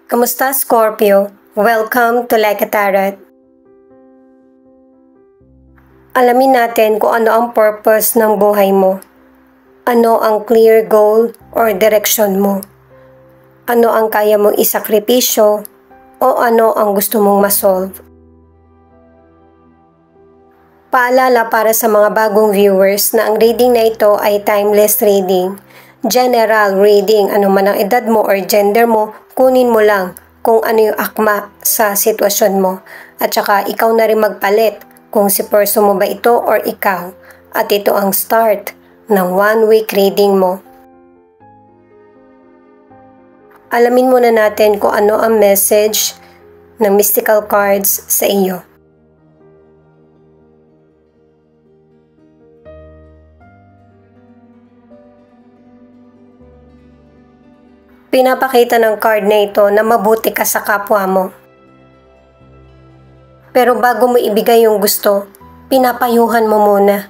Kamusta, Scorpio? Welcome to Like a Tarot. Alamin natin kung ano ang purpose ng buhay mo. Ano ang clear goal or direction mo? Ano ang kaya mong isakripisyo o ano ang gusto mong masolve? Paalala para sa mga bagong viewers na ang reading na ito ay timeless reading. General reading, ano man ang edad mo or gender mo, kunin mo lang kung ano yung akma sa sitwasyon mo. At saka ikaw na rin magpalit kung si person mo ba ito or ikaw. At ito ang start ng 1 week reading mo. Alamin muna natin kung ano ang message ng mystical cards sa iyo. Pinapakita ng card na ito na mabuti ka sa kapwa mo. Pero bago mo ibigay yung gusto, pinapayuhan mo muna.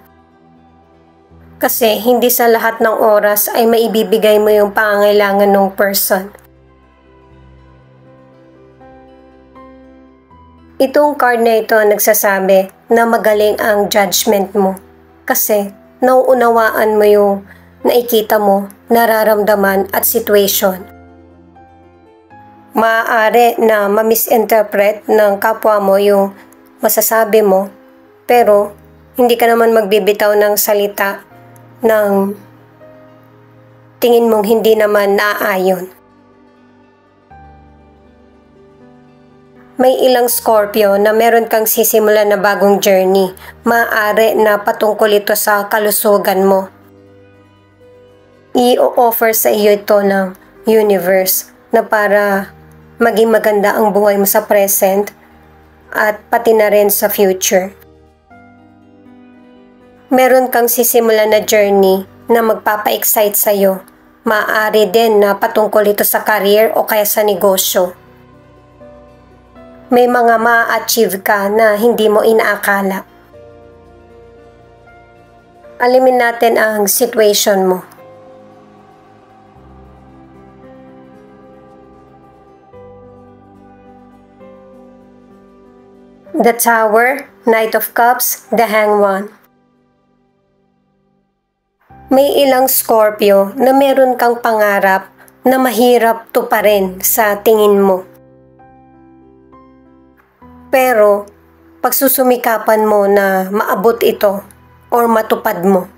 Kasi hindi sa lahat ng oras ay maibibigay mo yung pangangailangan ng person. Itong card na ito nagsasabi na magaling ang judgment mo. Kasi nauunawaan mo yung nakikita mo, nararamdaman at situation. Maaari na ma-misinterpret ng kapwa mo yung masasabi mo, pero hindi ka naman magbibitaw ng salita ng tingin mong hindi naman naaayon. May ilang Scorpio na meron kang sisimulan na bagong journey. Maaari na patungkol ito sa kalusugan mo. I-offer sa iyo ito ng universe na para maging maganda ang buhay mo sa present at pati na rin sa future. Meron kang sisimulan na journey na magpapa-excite sa iyo. Maaari din na patungkol ito sa career o kaya sa negosyo. May mga ma-achieve ka na hindi mo inaakala. Alamin natin ang situation mo. The Tower, Knight of Cups, the Hanged. May ilang Scorpio na meron kang pangarap na mahirap tuparin sa tingin mo. Pero pagsusumikapan mo na maabot ito or matupad mo.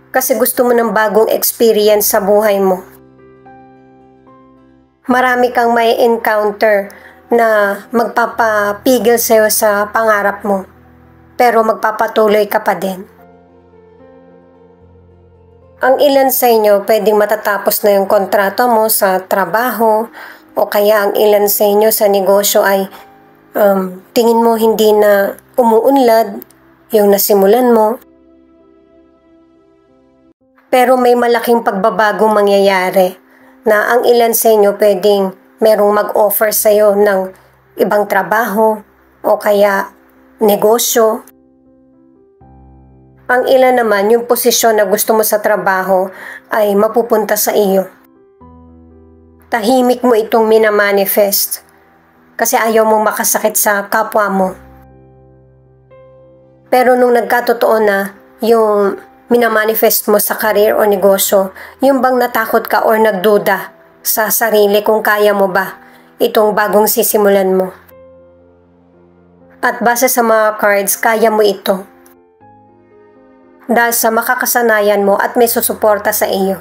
Kasi gusto mo ng bagong experience sa buhay mo. Marami kang may encounter na magpapapigil sa'yo sa pangarap mo, pero magpapatuloy ka pa din. Ang ilan sa inyo pwedeng matatapos na yung kontrata mo sa trabaho, o kaya ang ilan sa inyo sa negosyo ay tingin mo hindi na umuunlad yung nasimulan mo. Pero may malaking pagbabagong mangyayari na ang ilan sa inyo pwedeng merong mag-offer sa'yo ng ibang trabaho o kaya negosyo. Ang ilan naman, yung posisyon na gusto mo sa trabaho ay mapupunta sa iyo. Tahimik mo itong minamanifest kasi ayaw mong makasakit sa kapwa mo. Pero nung nagkatotoo na yung minamanifest mo sa career o negosyo, yung bang natakot ka or nagduda sa sarili kung kaya mo ba itong bagong sisimulan mo. At base sa mga cards, kaya mo ito. Dahil sa makakasanayan mo at may susuporta sa iyo.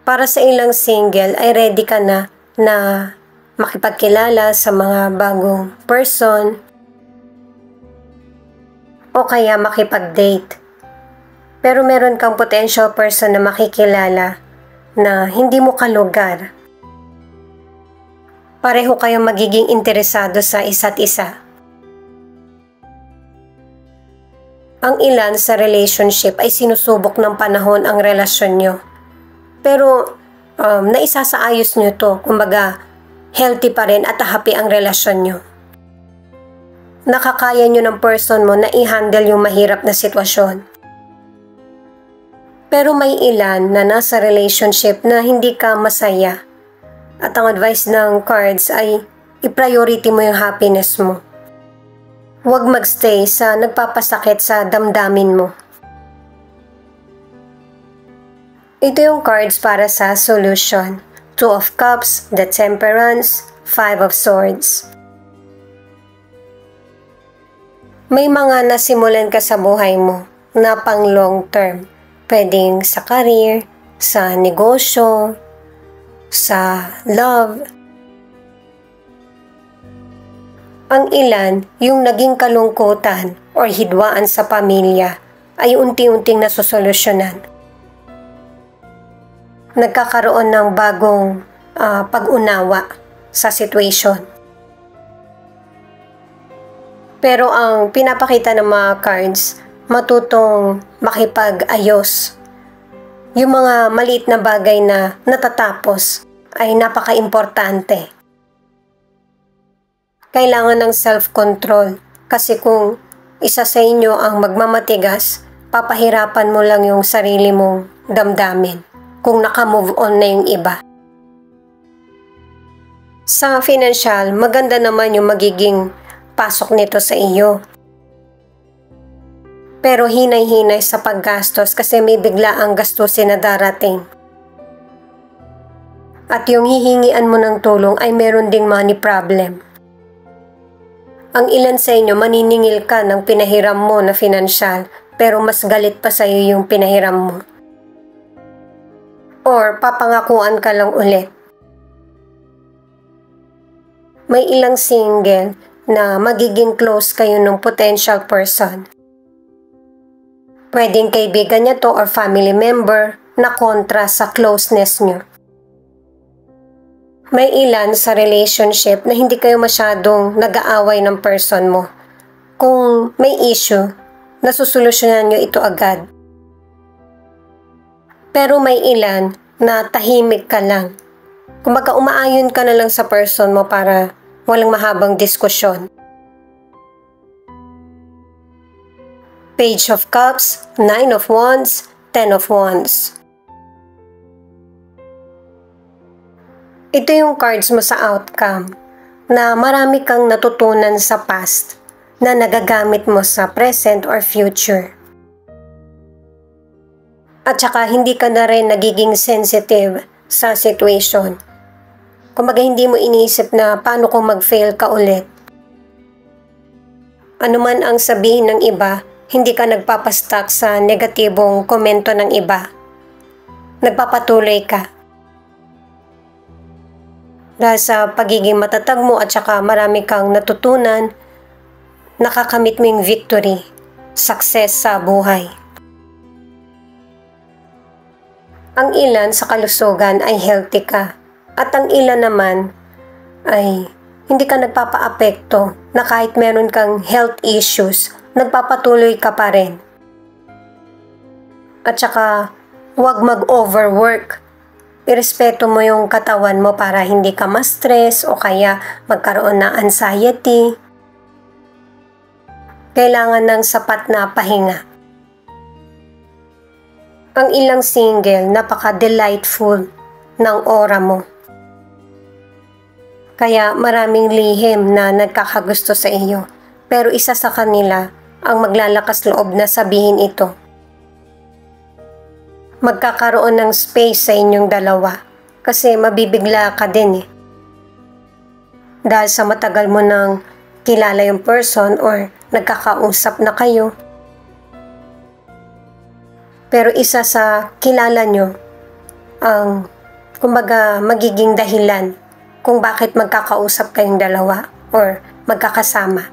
Para sa ilang single ay ready ka na makipagkilala sa mga bagong person o kaya makipag-date. Pero meron kang potential person na makikilala na hindi mo kalugar. Pareho kayong magiging interesado sa isa't isa. Ang ilan sa relationship ay sinusubok ng panahon ang relasyon nyo. Pero naisasaayos nyo to, kumbaga healthy pa rin at happy ang relasyon nyo. Nakakaya nyo ng person mo na i-handle yung mahirap na sitwasyon. Pero may ilan na nasa relationship na hindi ka masaya. At ang advice ng cards ay i-priority mo yung happiness mo. Huwag magstay sa nagpapasakit sa damdamin mo. Ito yung cards para sa solution. 2 of Cups, the Temperance, 5 of Swords. May mga nasimulan ka sa buhay mo na pang long term. Pwedeng sa career, sa negosyo, sa love. Ang ilan, yung naging kalungkutan or hidwaan sa pamilya ay unti-unting nasosolusyonan. Nagkakaroon ng bagong pag-unawa sa situation. Pero ang pinapakita ng mga cards, matutong makipag-ayos. Yung mga maliit na bagay na natatapos ay napaka-importante. Kailangan ng self-control kasi kung isa sa inyo ang magmamatigas, papahirapan mo lang yung sarili mong damdamin kung naka-move on na yung iba. Sa financial, maganda naman yung magiging pasok nito sa iyo. Pero hinay-hinay sa paggastos kasi may bigla ang gastusin na darating. At yung hihingian mo ng tulong ay meron ding money problem. Ang ilan sa inyo maniningil ka ng pinahiram mo na financial pero mas galit pa sa iyo yung pinahiram mo. Or papangakuan ka lang ulit. May ilang single na magiging close kayo ng potential person. Pwedeng kaibigan niya to or family member na kontra sa closeness niyo. May ilan sa relationship na hindi kayo masyadong nag-aaway ng person mo. Kung may issue, nasusolusyonan niyo ito agad. Pero may ilan na tahimik ka lang. Kumbaga umaayon ka na lang sa person mo para walang mahabang diskusyon. Page of Cups, 9 of Wands, 10 of Wands. Ito yung cards mo sa outcome na marami kang natutunan sa past na nagagamit mo sa present or future. At saka hindi ka na rin nagiging sensitive sa situation. Kumbaga hindi mo iniisip na paano kung mag-fail ka ulit. Ano man ang sabihin ng iba, hindi ka nagpapastuck sa negatibong komento ng iba. Nagpapatuloy ka. Dahil sa pagiging matatag mo at saka marami kang natutunan, nakakamit mo yung victory, success sa buhay. Ang ilan sa kalusugan ay healthy ka at ang ilan naman ay hindi ka nagpapaapekto na kahit meron kang health issues, nagpapatuloy ka pa rin. At saka huwag mag-overwork. Irespeto mo yung katawan mo para hindi ka ma-stress o kaya magkaroon ng anxiety. Kailangan ng sapat na pahinga. Ang ilang single, napaka-delightful ng aura mo. Kaya maraming lihim na nagkakagusto sa iyo. Pero isa sa kanila ang maglalakas loob na sabihin ito. Magkakaroon ng space sa inyong dalawa kasi mabibigla ka din eh. Dahil sa matagal mo nang kilala yung person or nagkakausap na kayo. Pero isa sa kilala nyo ang kumbaga magiging dahilan kung bakit magkakausap kayong dalawa or magkakasama.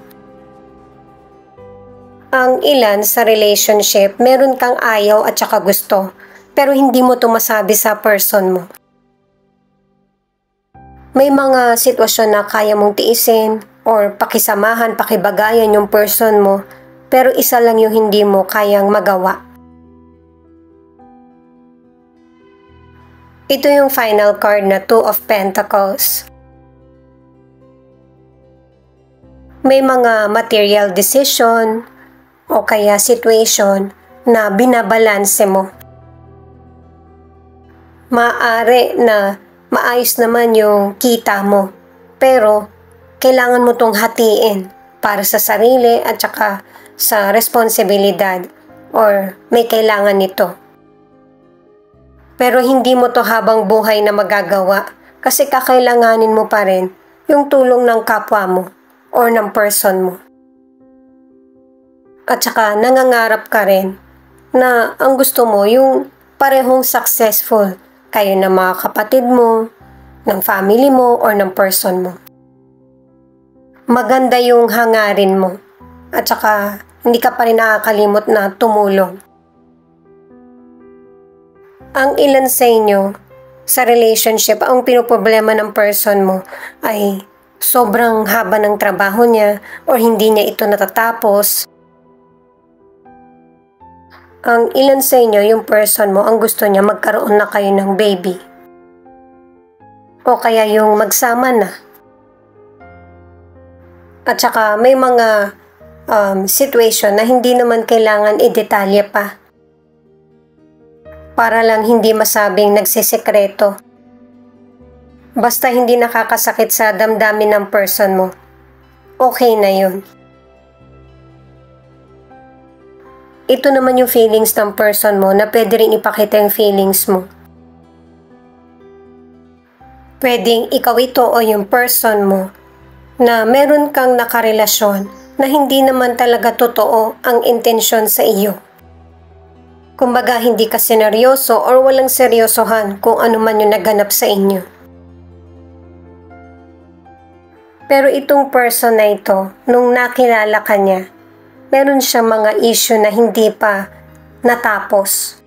Ang ilan sa relationship, meron kang ayaw at saka gusto, pero hindi mo ito masabi sa person mo. May mga sitwasyon na kaya mong tiisin or pakisamahan, pakibagayan yung person mo, pero isa lang yung hindi mo kayang magawa. Ito yung final card na 2 of Pentacles. May mga material decision o kaya situation na binabalanse mo. Maaari na maayos naman yung kita mo, pero kailangan mo tong hatiin para sa sarili at saka sa responsibilidad or may kailangan nito. Pero hindi mo to habang buhay na magagawa kasi kakailanganin mo pa rin yung tulong ng kapwa mo or ng person mo. At saka nangangarap ka rin na ang gusto mo yung parehong successful kayo ng mga kapatid mo, ng family mo, or ng person mo. Maganda yung hangarin mo at saka hindi ka pa rin nakakalimot na tumulong. Ang ilan sa inyo sa relationship, ang pinoproblema ng person mo ay sobrang haba ng trabaho niya or hindi niya ito natatapos. Ang ilan sa inyo, yung person mo, ang gusto niya magkaroon na kayo ng baby. O kaya yung magsama na. At saka may mga situation na hindi naman kailangan i-detalye pa. Para lang hindi masabing nagsisekreto. Basta hindi nakakasakit sa damdamin ng person mo, okay na yun. Ito naman yung feelings ng person mo na pwede rin ipakita yung feelings mo. Pwedeng ikaw ito o yung person mo na meron kang nakarelasyon na hindi naman talaga totoo ang intensyon sa iyo. Kumbaga hindi ka seneryoso or walang seryosohan kung ano man yung naganap sa inyo. Pero itong person na ito, nung nakilala ka niya, meron siya mga issue na hindi pa natapos.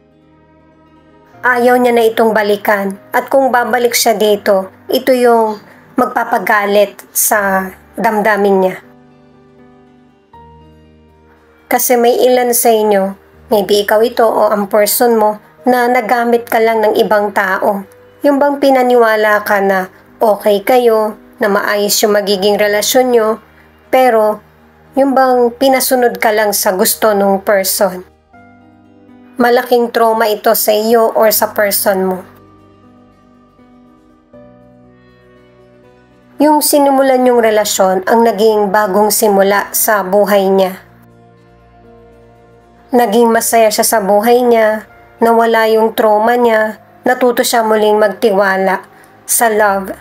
Ayaw niya na itong balikan. At kung babalik siya dito, ito yung magpapagalit sa damdamin niya. Kasi may ilan sa inyo, maybe ikaw ito o ang person mo, na nagamit ka lang ng ibang tao. Yung bang pinaniwala ka na okay kayo, na maayos yung magiging relasyon nyo, pero yung bang pinasunod ka lang sa gusto ng person. Malaking trauma ito sa iyo or sa person mo. Yung sinimulan yung relasyon ang naging bagong simula sa buhay niya. Naging masaya siya sa buhay niya, nawala yung trauma niya, natuto siya muling magtiwala sa love.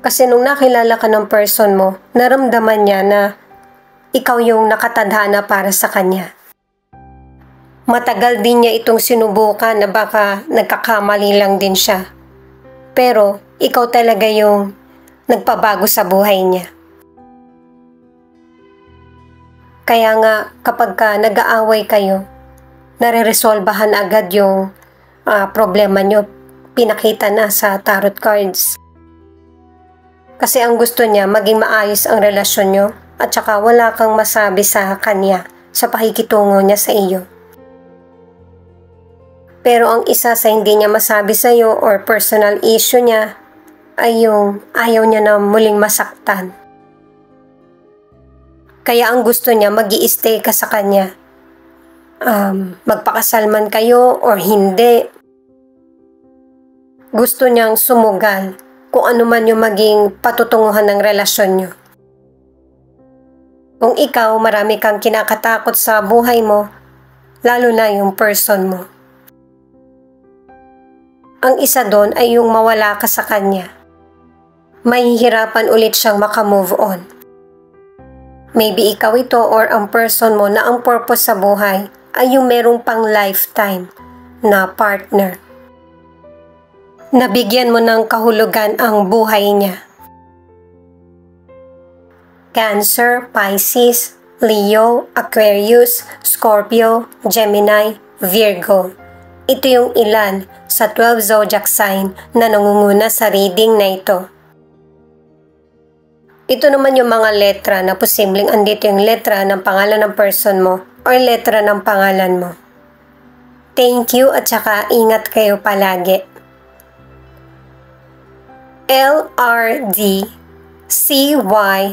Kasi nung nakilala ka ng person mo, naramdaman niya na ikaw yung nakatadhana para sa kanya. Matagal din niya itong sinubukan na baka nagkakamali lang din siya. Pero ikaw talaga yung nagpabago sa buhay niya. Kaya nga kapag nag-aaway kayo, nare-resolbahan agad yung problema niyo, pinakita na sa tarot cards. Kasi ang gusto niya maging maayos ang relasyon niyo at saka wala kang masabi sa kanya sa pakikitungo niya sa iyo. Pero ang isa sa hindi niya masabi sa iyo or personal issue niya ay yung ayaw niya na muling masaktan. Kaya ang gusto niya mag-i-stay ka sa kanya. Magpakasal man kayo or hindi. Gusto niyang sumugal kung ano man yung maging patutunguhan ng relasyon nyo. Kung ikaw marami kang kinakatakot sa buhay mo, lalo na yung person mo. Ang isa doon ay yung mawala ka sa kanya. Mahihirapan ulit siyang makamove on. Maybe ikaw ito or ang person mo na ang purpose sa buhay ay yung merong pang lifetime na partner. Nabigyan mo ng kahulugan ang buhay niya. Cancer, Pisces, Leo, Aquarius, Scorpio, Gemini, Virgo. Ito yung ilan sa 12 zodiac sign na nangunguna sa reading na ito. Ito naman yung mga letra na posibleng andito yung letra ng pangalan ng person mo or letra ng pangalan mo. Thank you at saka ingat kayo palagi. LRD CYSF